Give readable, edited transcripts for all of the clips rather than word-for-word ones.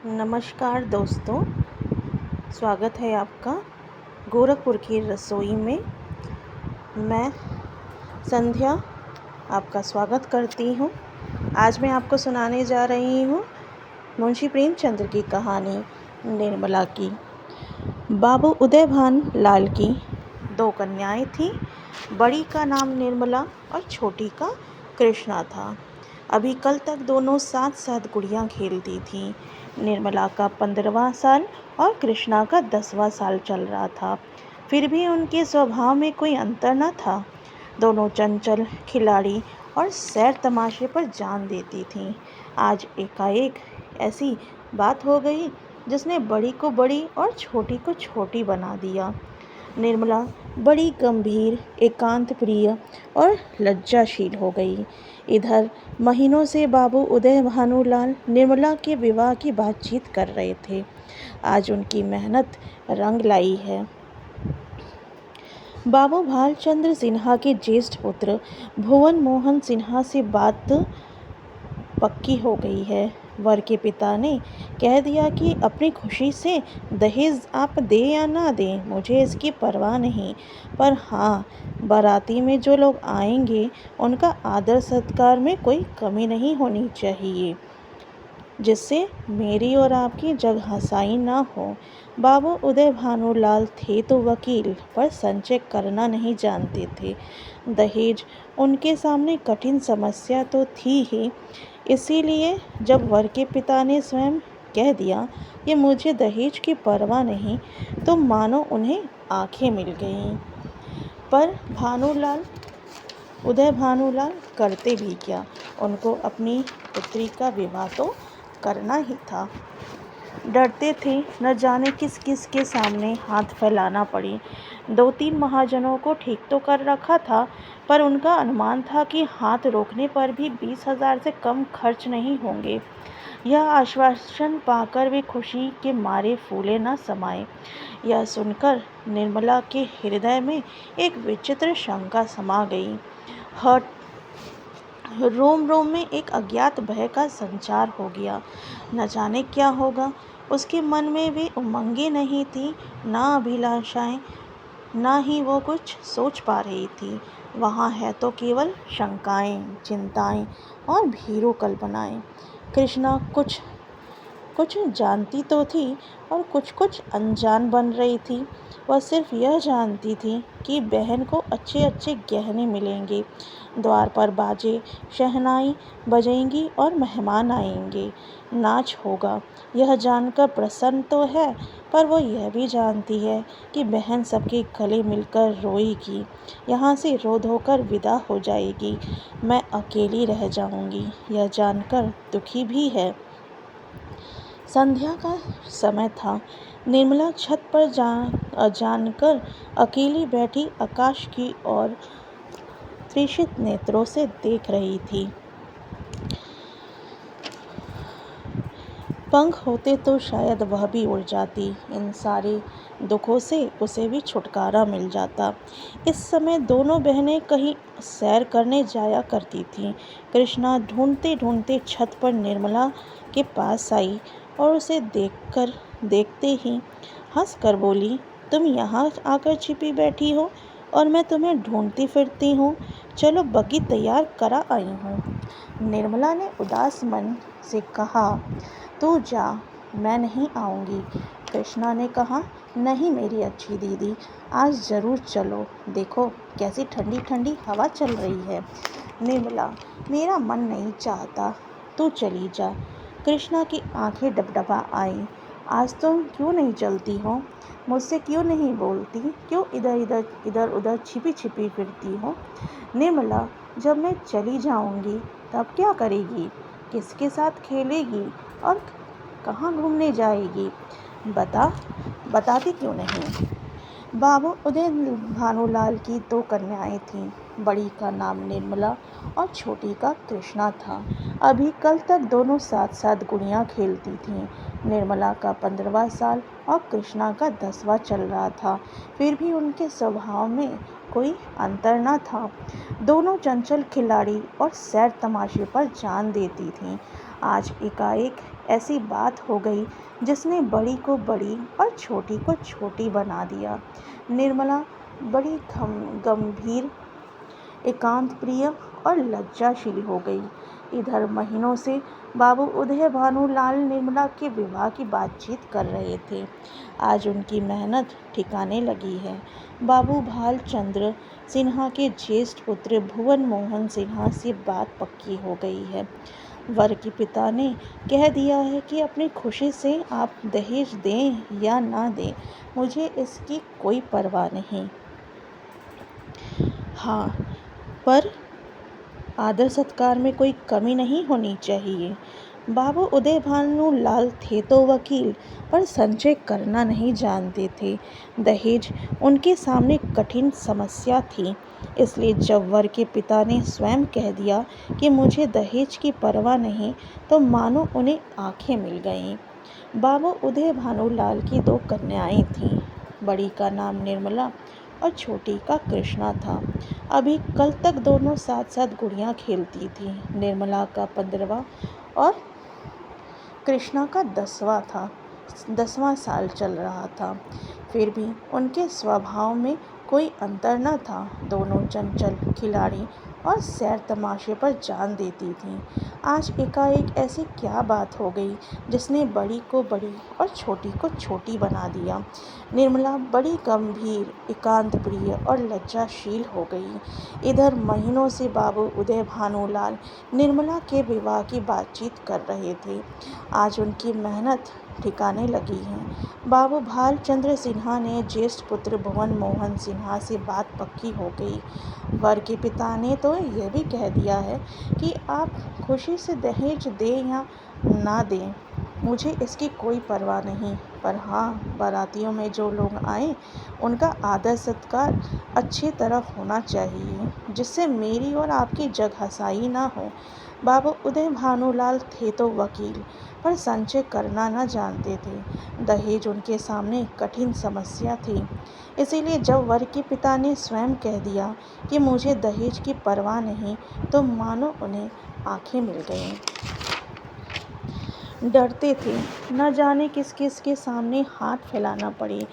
नमस्कार दोस्तों, स्वागत है आपका गोरखपुर की रसोई में। मैं संध्या आपका स्वागत करती हूँ। आज मैं आपको सुनाने जा रही हूँ मुंशी प्रेमचंद्र की कहानी निर्मला की। बाबू उदयभान लाल की 2 कन्याएं थीं। बड़ी का नाम निर्मला और छोटी का कृष्णा था। अभी कल तक दोनों साथ साथ गुड़ियाँ खेलती थीं। निर्मला का 15वां साल और कृष्णा का 10वां साल चल रहा था। फिर भी उनके स्वभाव में कोई अंतर न था। दोनों चंचल, खिलाड़ी और सैर तमाशे पर जान देती थीं। आज एकाएक ऐसी बात हो गई जिसने बड़ी को बड़ी और छोटी को छोटी बना दिया। निर्मला बड़ी गंभीर, एकांत प्रिय और लज्जाशील हो गई। इधर महीनों से बाबू उदय भानुलाल निर्मला के विवाह की बातचीत कर रहे थे। आज उनकी मेहनत रंग लाई है। बाबू भालचंद्र सिन्हा के ज्येष्ठ पुत्र भुवन मोहन सिन्हा से बात पक्की हो गई है। वर के पिता ने कह दिया कि अपनी खुशी से दहेज आप दें या ना दें, मुझे इसकी परवाह नहीं, पर हाँ, बाराती में जो लोग आएंगे उनका आदर सत्कार में कोई कमी नहीं होनी चाहिए, जिससे मेरी और आपकी जगहंसाई ना हो। बाबू उदय भानुलाल थे तो वकील, पर संचय करना नहीं जानते थे। दहेज उनके सामने कठिन समस्या तो थी ही। इसीलिए जब वर के पिता ने स्वयं कह दिया कि मुझे दहेज की परवाह नहीं, तो मानो उन्हें आंखें मिल गईं। पर उदय भानुलाल करते भी क्या, उनको अपनी पुत्री का विवाह तो करना ही था। डरते थे न जाने किस किस के सामने हाथ फैलाना पड़े। 2-3 महाजनों को ठीक तो कर रखा था, पर उनका अनुमान था कि हाथ रोकने पर भी 20,000 से कम खर्च नहीं होंगे। यह आश्वासन पाकर वे खुशी के मारे फूले न समाये। यह सुनकर निर्मला के हृदय में एक विचित्र शंका समा गई। रोम रोम में एक अज्ञात भय का संचार हो गया। न जाने क्या होगा। उसके मन में वे उमंगें नहीं थी, ना अभिलाषाएं, ना ही वो कुछ सोच पा रही थी। वहाँ है तो केवल शंकाएं, चिंताएं और भीरू कल्पनाएं। कृष्णा कुछ कुछ जानती तो थी और कुछ कुछ अनजान बन रही थी। वह सिर्फ यह जानती थी कि बहन को अच्छे अच्छे गहने मिलेंगे, द्वार पर बाजे शहनाई बजेंगी और मेहमान आएंगे, नाच होगा। यह जानकर प्रसन्न तो है, पर वो यह भी जानती है कि बहन सबके गले मिलकर रोएगी, यहाँ से रो धोकर विदा हो जाएगी। मैं अकेली रह जाऊंगी, यह जानकर दुखी भी है। संध्या का समय था। निर्मला छत पर जानकर अकेली बैठी आकाश की ओर तृषित नेत्रों से देख रही थी। पंख होते तो शायद वह भी उड़ जाती। इन सारे दुखों से उसे भी छुटकारा मिल जाता। इस समय दोनों बहनें कहीं सैर करने जाया करती थीं। कृष्णा ढूंढते ढूंढते छत पर निर्मला के पास आई और उसे देखते ही हंस कर बोली, तुम यहाँ आकर छिपी बैठी हो और मैं तुम्हें ढूंढती फिरती हूँ। चलो बग्गी तैयार करा आई हूँ। निर्मला ने उदास मन से कहा, तू जा, मैं नहीं आऊँगी। कृष्णा ने कहा, नहीं मेरी अच्छी दीदी, आज ज़रूर चलो, देखो कैसी ठंडी ठंडी हवा चल रही है। निर्मला, मेरा मन नहीं चाहता, तू चली जा। कृष्णा की आंखें डबडबा आईं। आज तुम क्यों नहीं चलती हो? मुझसे क्यों नहीं बोलती? क्यों इधर उधर छिपी छिपी फिरती हो? निर्मला, जब मैं चली जाऊंगी तब क्या करेगी? किसके साथ खेलेगी और कहाँ घूमने जाएगी? बताती क्यों नहीं? बाबू उदय भानुलाल की 2 कन्याएं थीं। बड़ी का नाम निर्मला और छोटी का कृष्णा था। अभी कल तक दोनों साथ साथ गुड़ियाँ खेलती थीं। निर्मला का 15वां साल और कृष्णा का 10वां चल रहा था। फिर भी उनके स्वभाव में कोई अंतर न था। दोनों चंचल खिलाड़ी और सैर तमाशे पर जान देती थीं। आज एकाएक ऐसी बात हो गई जिसने बड़ी को बड़ी और छोटी को छोटी बना दिया। निर्मला बड़ी गंभीर, एकांत प्रिय और लज्जाशील हो गई। इधर महीनों से बाबू उदय भानुलाल निर्मला के विवाह की बातचीत कर रहे थे। आज उनकी मेहनत ठिकाने लगी है। बाबू भालचंद्र सिन्हा के ज्येष्ठ पुत्र भुवन मोहन सिन्हा से बात पक्की हो गई है। वर के पिता ने कह दिया है कि अपनी खुशी से आप दहेज दें या ना दें, मुझे इसकी कोई परवाह नहीं। हाँ, पर आदर सत्कार में कोई कमी नहीं होनी चाहिए। बाबू उदय भानुलाल थे तो वकील, पर संचय करना नहीं जानते थे। दहेज उनके सामने कठिन समस्या थी। इसलिए जब वर के पिता ने स्वयं कह दिया कि मुझे दहेज की परवाह नहीं, तो मानो उन्हें आंखें मिल गईं। बाबू उदय भानुलाल की 2 कन्याएं थीं। बड़ी का नाम निर्मला और छोटी का कृष्णा था। अभी कल तक दोनों साथ साथ गुड़ियाँ खेलती थीं। निर्मला का 15वां और कृष्णा का 10वां साल चल रहा था। फिर भी उनके स्वभाव में कोई अंतर न था। दोनों चंचल, खिलाड़ी और सैर तमाशे पर जान देती थीं। आज एकाएक ऐसी क्या बात हो गई जिसने बड़ी को बड़ी और छोटी को छोटी बना दिया। निर्मला बड़ी गंभीर, एकांत प्रिय और लज्जाशील हो गई। इधर महीनों से बाबू उदय भानुलाल निर्मला के विवाह की बातचीत कर रहे थे। आज उनकी मेहनत ठिकाने लगी है। बाबू भालचंद्र सिन्हा ने ज्येष्ठ पुत्र भुवन मोहन सिन्हा से बात पक्की हो गई। वर के पिता ने तो यह भी कह दिया है कि आप खुशी से दहेज दें या ना दें, मुझे इसकी कोई परवाह नहीं। पर हाँ, बारातियों में जो लोग आए उनका आदर सत्कार अच्छी तरह होना चाहिए, जिससे मेरी और आपकी जगहंसाई ना हो। बाबू उदय भानुलाल थे तो वकील, पर संचय करना न जानते थे। दहेज उनके सामने कठिन समस्या थी। इसीलिए जब वर के पिता ने स्वयं कह दिया कि मुझे दहेज की परवाह नहीं, तो मानो उन्हें आंखें मिल गईं। डरते थे, न जाने किस किस के सामने हाथ फैलाना पड़े।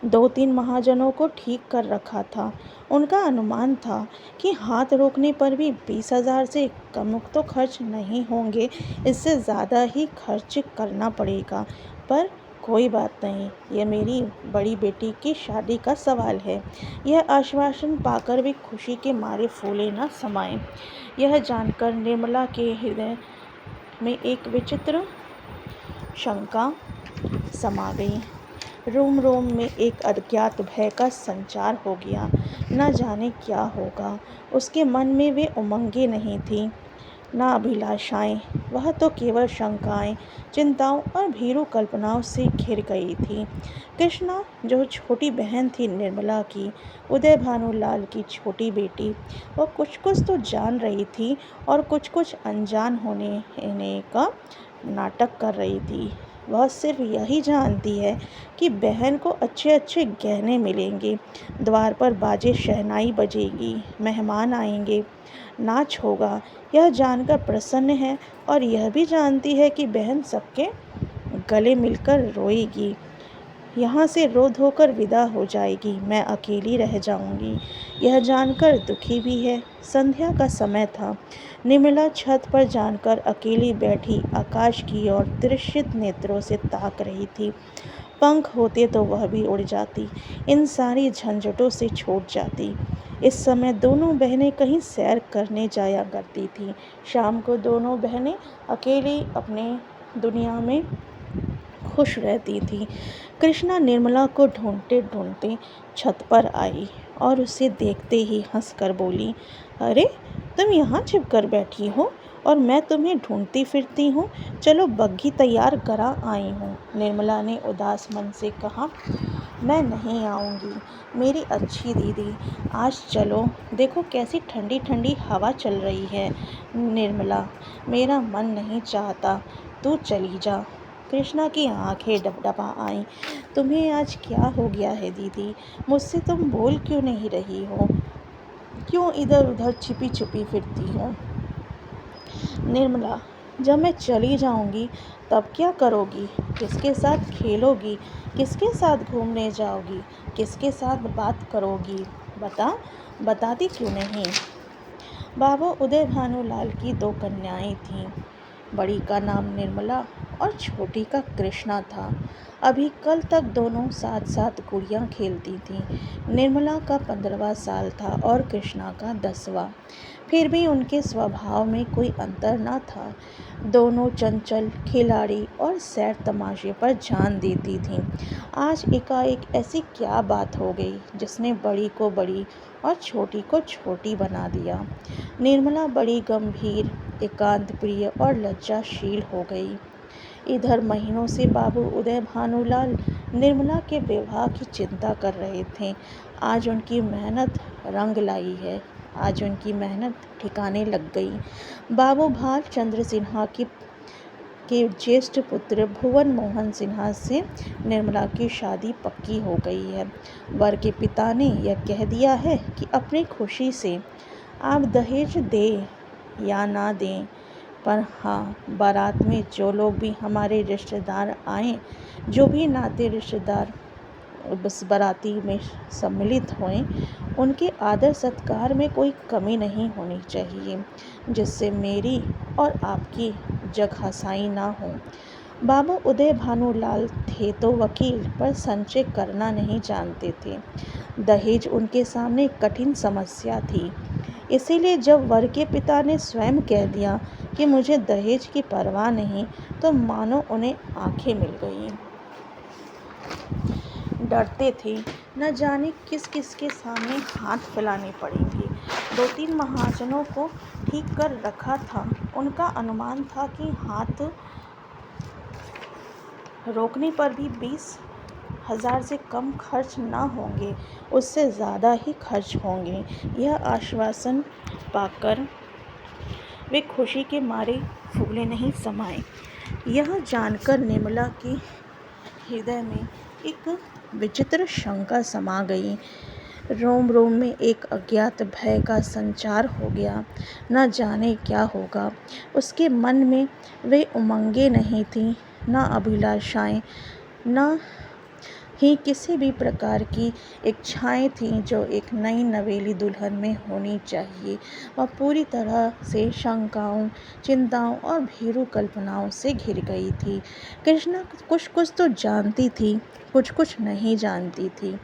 2-3 महाजनों को ठीक कर रखा था। उनका अनुमान था कि हाथ रोकने पर भी 20,000 से कम तो खर्च नहीं होंगे, इससे ज़्यादा ही खर्च करना पड़ेगा। पर कोई बात नहीं, यह मेरी बड़ी बेटी की शादी का सवाल है। यह आश्वासन पाकर भी खुशी के मारे फूले न समाये। यह जानकर निर्मला के हृदय में एक विचित्र शंका समा गई। रोम रोम में एक अज्ञात भय का संचार हो गया। न जाने क्या होगा। उसके मन में वे उमंगें नहीं थीं, न अभिलाषाएं। वह तो केवल शंकाएं, चिंताओं और भीरू कल्पनाओं से घिर गई थी। कृष्णा, जो छोटी बहन थी निर्मला की, उदय भानुलाल की छोटी बेटी, वह कुछ कुछ तो जान रही थी और कुछ कुछ अनजान होने का नाटक कर रही थी। वह सिर्फ यही जानती है कि बहन को अच्छे अच्छे गहने मिलेंगे, द्वार पर बाजे शहनाई बजेगी, मेहमान आएंगे, नाच होगा। यह जानकर प्रसन्न है और यह भी जानती है कि बहन सबके गले मिलकर रोएगी, यहाँ से रो धोकर विदा हो जाएगी, मैं अकेली रह जाऊंगी। यह जानकर दुखी भी है। संध्या का समय था। निर्मला छत पर जानकर अकेली बैठी आकाश की ओर तृषित नेत्रों से ताक रही थी। पंख होते तो वह भी उड़ जाती, इन सारी झंझटों से छूट जाती। इस समय दोनों बहनें कहीं सैर करने जाया करती थीं। शाम को दोनों बहनें अकेली अपने दुनिया में खुश रहती थीं। कृष्णा निर्मला को ढूंढते ढूंढते छत पर आई और उसे देखते ही हंसकर बोली, अरे तुम यहाँ छिप कर बैठी हो और मैं तुम्हें ढूंढती फिरती हूँ। चलो बग्घी तैयार करा आई हूँ। निर्मला ने उदास मन से कहा, मैं नहीं आऊँगी मेरी अच्छी दीदी, आज चलो, देखो कैसी ठंडी ठंडी हवा चल रही है। निर्मला, मेरा मन नहीं चाहता, तू चली जा। कृष्णा की आंखें डबडबा आईं। तुम्हें आज क्या हो गया है दीदी? मुझसे तुम बोल क्यों नहीं रही हो? क्यों इधर उधर छिपी छुपी फिरती हो? निर्मला, जब मैं चली जाऊंगी तब क्या करोगी? किसके साथ खेलोगी? किसके साथ घूमने जाओगी? किसके साथ बात करोगी? बताती क्यों नहीं? बाबू उदय भानुलाल की दो कन्याएं थीं। बड़ी का नाम निर्मला और छोटी का कृष्णा था। अभी कल तक दोनों साथ साथ गुड़ियाँ खेलती थीं। निर्मला का 15वां साल था और कृष्णा का 10वां। फिर भी उनके स्वभाव में कोई अंतर न था। दोनों चंचल, खिलाड़ी और सैर तमाशे पर जान देती थीं। आज एकाएक ऐसी क्या बात हो गई जिसने बड़ी को बड़ी और छोटी को छोटी बना दिया? निर्मला बड़ी गंभीर, एकांत प्रिय और लज्जाशील हो गई। इधर महीनों से बाबू उदय भानुलाल निर्मला के विवाह की चिंता कर रहे थे। आज उनकी मेहनत रंग लाई है। आज उनकी मेहनत ठिकाने लग गई। बाबू भाल चंद्र सिन्हा के ज्येष्ठ पुत्र भुवन मोहन सिन्हा से निर्मला की शादी पक्की हो गई है। वर के पिता ने यह कह दिया है कि अपनी खुशी से आप दहेज दें या ना दें, पर हाँ, बारात में जो लोग भी हमारे रिश्तेदार आएँ, जो भी नाते रिश्तेदार बस बाराती में सम्मिलित हों, उनके आदर सत्कार में कोई कमी नहीं होनी चाहिए, जिससे मेरी और आपकी जग हंसाई ना हो। बाबू उदय भानुलाल थे तो वकील, पर संचय करना नहीं जानते थे। दहेज उनके सामने कठिन समस्या थी। इसीलिए जब वर के पिता ने स्वयं कह दिया कि मुझे दहेज की परवाह नहीं, तो मानो उन्हें आंखें मिल गईं। डरते थे, न जाने किस किस के सामने हाथ फैलाने पड़ेंगे। 2-3 महाजनों को ठीक कर रखा था। उनका अनुमान था कि हाथ रोकने पर भी 20,000 से कम खर्च न होंगे, उससे ज़्यादा ही खर्च होंगे। यह आश्वासन पाकर वे खुशी के मारे फूले नहीं समाये। यह जानकर निर्मला के हृदय में एक विचित्र शंका समा गई। रोम रोम में एक अज्ञात भय का संचार हो गया। न जाने क्या होगा। उसके मन में वे उमंगें नहीं थीं, न अभिलाषाएं, न ही किसी भी प्रकार की इच्छाएं थीं जो एक नई नवेली दुल्हन में होनी चाहिए। वह पूरी तरह से शंकाओं, चिंताओं और भीरू कल्पनाओं से घिर गई थी। कृष्णा कुछ कुछ तो जानती थी, कुछ कुछ नहीं जानती थी।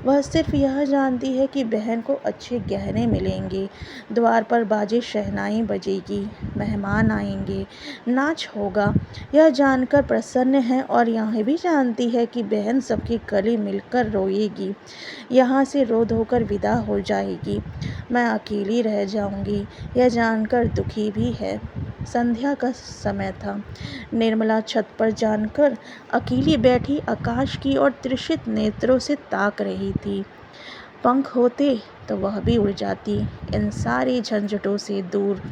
वह सिर्फ यह जानती है कि बहन को अच्छे गहने मिलेंगे, द्वार पर बाजे शहनाई बजेगी, मेहमान आएंगे, नाच होगा। यह जानकर प्रसन्न है और यह भी जानती है कि बहन सबके गले मिलकर रोएगी, यहाँ से रो धोकर विदा हो जाएगी। मैं अकेली रह जाऊंगी, यह जानकर दुखी भी है। संध्या का समय था। निर्मला छत पर जानकर अकेली बैठी आकाश की ओर तृषित नेत्रों से ताक रही थी। पंख होते तो वह भी उड़ जाती, इन सारी झंझटों से दूर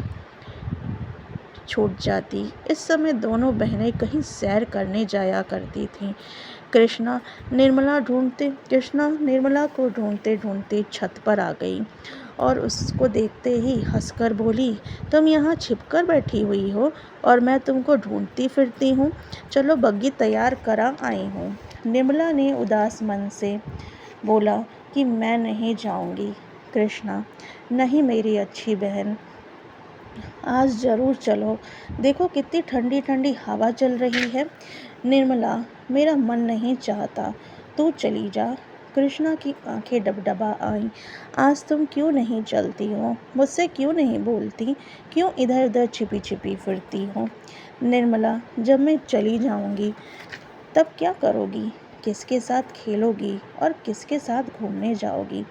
छूट जाती। इस समय दोनों बहनें कहीं सैर करने जाया करती थीं। कृष्णा निर्मला को ढूंढते ढूंढते छत पर आ गई और उसको देखते ही हंसकर बोली, तुम यहाँ छिपकर बैठी हुई हो और मैं तुमको ढूंढती फिरती हूँ। चलो बग्गी तैयार करा आई हूँ। निर्मला ने उदास मन से बोला कि मैं नहीं जाऊँगी। कृष्णा, नहीं मेरी अच्छी बहन, आज ज़रूर चलो। देखो कितनी ठंडी ठंडी हवा चल रही है। निर्मला, मेरा मन नहीं चाहता, तू चली जा। कृष्णा की आंखें डबडबा आईं। आज तुम क्यों नहीं चलती हो? मुझसे क्यों नहीं बोलती? क्यों इधर उधर छिपी छिपी फिरती हो? निर्मला, जब मैं चली जाऊंगी तब क्या करोगी? किसके साथ खेलोगी और किसके साथ घूमने जाओगी?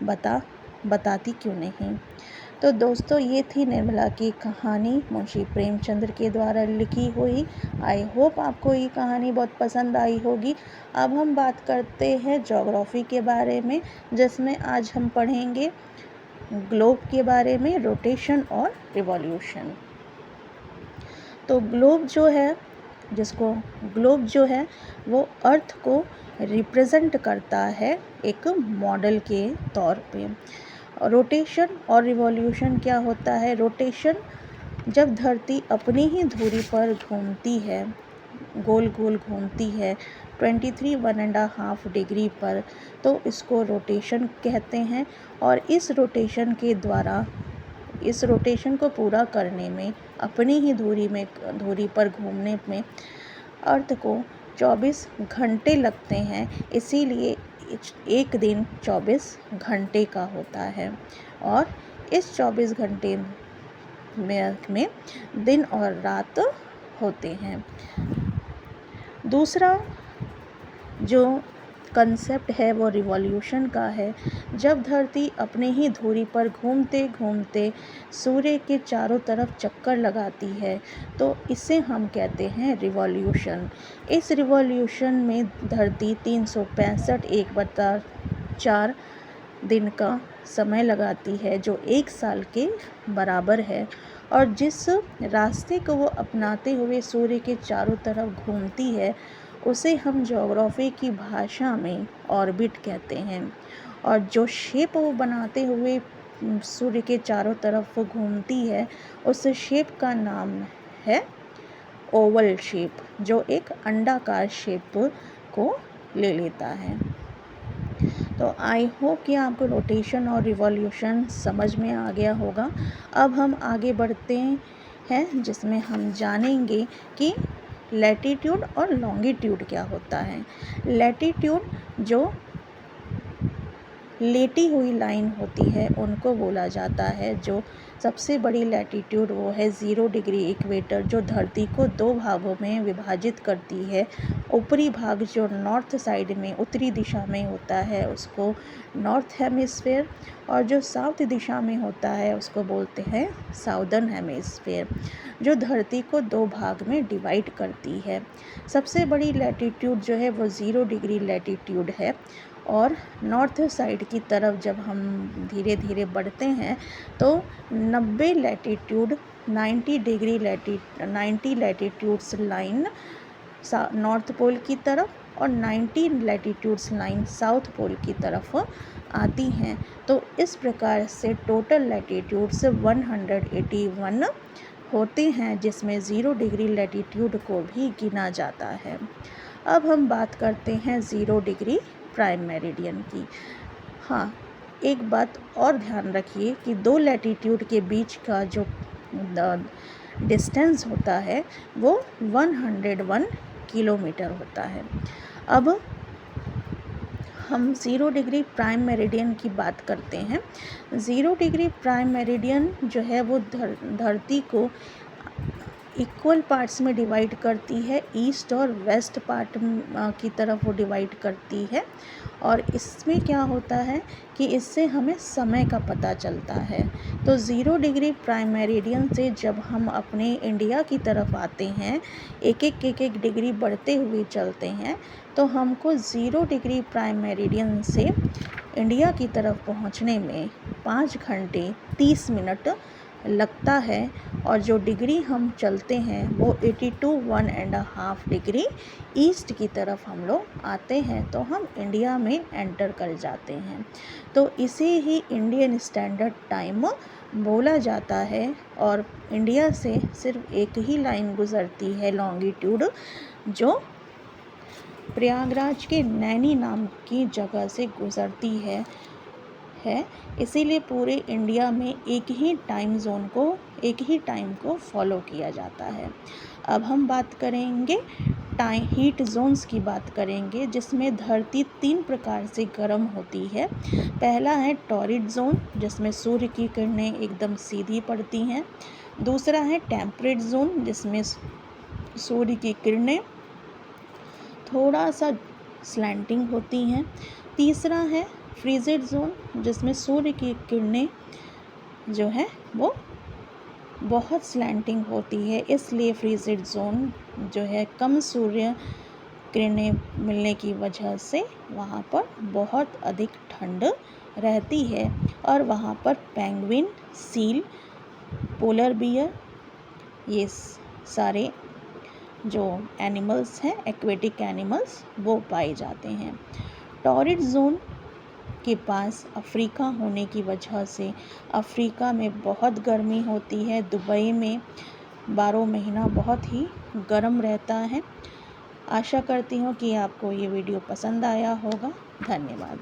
बताती क्यों नहीं? तो दोस्तों, ये थी निर्मला की कहानी मुंशी प्रेमचंद्र के द्वारा लिखी हुई। आई होप आपको ये कहानी बहुत पसंद आई होगी। अब हम बात करते हैं ज्योग्राफी के बारे में, जिसमें आज हम पढ़ेंगे ग्लोब के बारे में, रोटेशन और रिवॉल्यूशन। तो ग्लोब जो है वो अर्थ को रिप्रेजेंट करता है एक मॉडल के तौर पे। रोटेशन और रिवॉल्यूशन क्या होता है? रोटेशन जब धरती अपनी ही धुरी पर घूमती है, गोल गोल घूमती है 23 1.5 डिग्री पर, तो इसको रोटेशन कहते हैं। और इस रोटेशन को पूरा करने में, अपनी ही धुरी पर घूमने में अर्थ को 24 घंटे लगते हैं। इसीलिए एक दिन 24 घंटे का होता है और इस 24 घंटे में दिन और रात होते हैं। दूसरा जो कंसेप्ट है वो रिवॉल्यूशन का है। जब धरती अपने ही धुरी पर घूमते घूमते सूर्य के चारों तरफ चक्कर लगाती है, तो इसे हम कहते हैं रिवॉल्यूशन। इस रिवॉल्यूशन में धरती 365 दिन का समय लगाती है, जो 1 साल के बराबर है। और जिस रास्ते को वो अपनाते हुए सूर्य के चारों तरफ घूमती है, उसे हम ज्योग्राफी की भाषा में ऑर्बिट कहते हैं। और जो शेप वो बनाते हुए सूर्य के चारों तरफ घूमती है, उस शेप का नाम है ओवल शेप, जो एक अंडाकार शेप को ले लेता है। तो आई होप कि आपको रोटेशन और रिवॉल्यूशन समझ में आ गया होगा। अब हम आगे बढ़ते हैं, जिसमें हम जानेंगे कि लैटीट्यूड और लॉन्गिट्यूड क्या होता है। लैटीट्यूड जो लेटी हुई लाइन होती है, उनको बोला जाता है। जो सबसे बड़ी लैटीट्यूड वो है 0 डिग्री इक्वेटर, जो धरती को 2 भागों में विभाजित करती है। ऊपरी भाग जो नॉर्थ साइड में, उत्तरी दिशा में होता है, उसको नॉर्थ हेमिस्फेयर, और जो साउथ दिशा में होता है उसको बोलते हैं साउदर्न हेमिस्फेयर, जो धरती को 2 भाग में डिवाइड करती है। सबसे बड़ी लैटीट्यूड जो है वो 0 डिग्री लैटीट्यूड है। और नॉर्थ साइड की तरफ जब हम धीरे धीरे बढ़ते हैं, तो 90 latitude 90 latitudes line north pole की तरफ और 90 लैटीट्यूड्स लाइन साउथ पोल की तरफ आती हैं। तो इस प्रकार से टोटल लैटीट्यूड्स 181 होते हैं, जिसमें 0 डिग्री लैटीट्यूड को भी गिना जाता है। अब हम बात करते हैं 0 डिग्री प्राइम मेरिडियन की। हाँ, एक बात और ध्यान रखिए कि 2 लैटीट्यूड के बीच का जो डिस्टेंस होता है वो 101 किलोमीटर होता है। अब हम 0 डिग्री प्राइम मेरिडियन की बात करते हैं। 0 डिग्री प्राइम मेरिडियन जो है वो धरती को इक्वल पार्ट्स में डिवाइड करती है। ईस्ट और वेस्ट पार्ट की तरफ वो डिवाइड करती है। और इसमें क्या होता है कि इससे हमें समय का पता चलता है। तो 0 डिग्री प्राइम मेरिडियन से जब हम अपने इंडिया की तरफ आते हैं, एक एक डिग्री बढ़ते हुए चलते हैं, तो हमको 0 डिग्री प्राइम मेरिडियन से इंडिया की तरफ पहुंचने में 5 घंटे 30 मिनट लगता है। और जो डिग्री हम चलते हैं वो 82 1.5 डिग्री ईस्ट की तरफ हम लोग आते हैं, तो हम इंडिया में एंटर कर जाते हैं। तो इसे ही इंडियन स्टैंडर्ड टाइम बोला जाता है। और इंडिया से सिर्फ एक ही लाइन गुजरती है लॉन्गिट्यूड, जो प्रयागराज के नैनी नाम की जगह से गुजरती है। इसीलिए पूरे इंडिया में एक ही टाइम को फॉलो किया जाता है। अब हम बात करेंगे हीट जोन्स की बात करेंगे, जिसमें धरती 3 प्रकार से गर्म होती है। पहला है टॉरिड जोन, जिसमें सूर्य की किरणें एकदम सीधी पड़ती हैं। दूसरा है टेम्परेट जोन, जिसमें सूर्य की किरणें थोड़ा सा स्लैंटिंग होती हैं। तीसरा है फ्रीजेड जोन, जिसमें सूर्य की किरणें जो है वो बहुत स्लैंटिंग होती है। इसलिए फ्रीजेड जोन जो है, कम सूर्य किरणें मिलने की वजह से वहाँ पर बहुत अधिक ठंड रहती है। और वहाँ पर पेंगुइन, सील, पोलर बियर, ये सारे जो एनिमल्स हैं, एक्वेटिक एनिमल्स, वो पाए जाते हैं। टॉरिड जोन के पास अफ्रीका होने की वजह से अफ्रीका में बहुत गर्मी होती है। दुबई में 12 महीना बहुत ही गर्म रहता है। आशा करती हूँ कि आपको ये वीडियो पसंद आया होगा। धन्यवाद।